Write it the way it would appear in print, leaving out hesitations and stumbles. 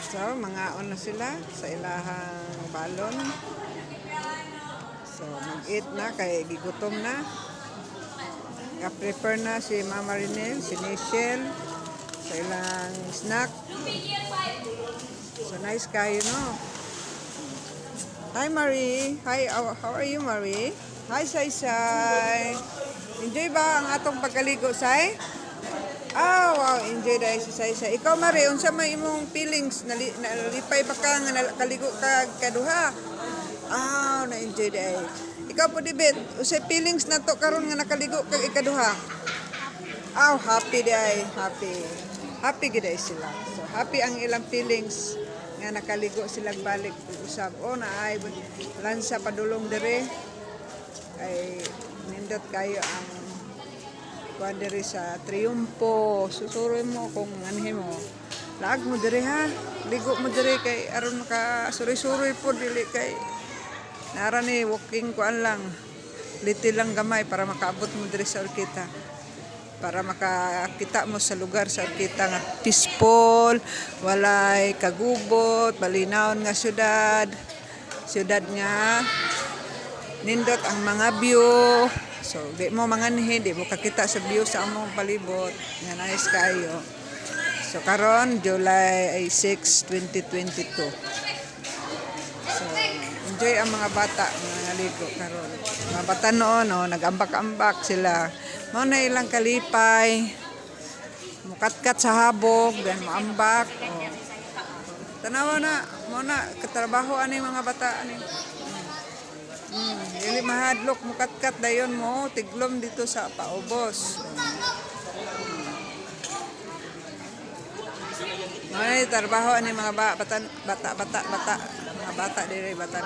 So, mga na sila sa ilahang balon. So, mag-eat na kay gigutom na. Ka-prepare na si Mama Rinel, si Michelle sa ilang snack. So, nice kayo, no? Hi, Marie. Hi, how are you, Marie? Hi, Sai. Enjoy ba ang atong pagkaligo, Sai? Ah, wow, enjoy dahil si Sai. Ikaw, Marie, unsa may imong feelings? Nalipay ba ka nga nakaligo ka kaduha? Ah, na-enjoy dahil. Ikaw po, Dibet, usay feelings na to karon nga nakaligo ka ikaduha? Ah, happy dahil. Happy. Happy gid sila. So, happy ang ilang feelings nga nakaligo silang balik usab. Oh, naay lansa padulong dire. Ay nindot kayo ang kuan dire sa Triumpo. Susuroy mo kung anhin mo. Laag mo dire ha. Ligo mo dire kay aron maka suri-suri po dili kay nara ni walking kuan lang. Liti lang gamay para makaabot mo dire sa Orkita. Para makakita mo sa lugar sa kita nga peaceful, walay kagubot, balinawon nga syudad nga nindot ang mga view. So di mo manganhi, di mo kakita sa view sa among palibot nga nice kayo. So karon July 6, 2022. So enjoy ang mga bata nga naligo karon. Mga bata noon nagambak-ambak sila. Mao na ilang kalipay, mukatkat sa habog, then maambak. Tanawa na, mo na katrabaho ani mga bata ani. Dili mahadlok mukatkat dayon mo tiglom dito sa paubos. May trabaho ani mga bata, mga bata dire bata.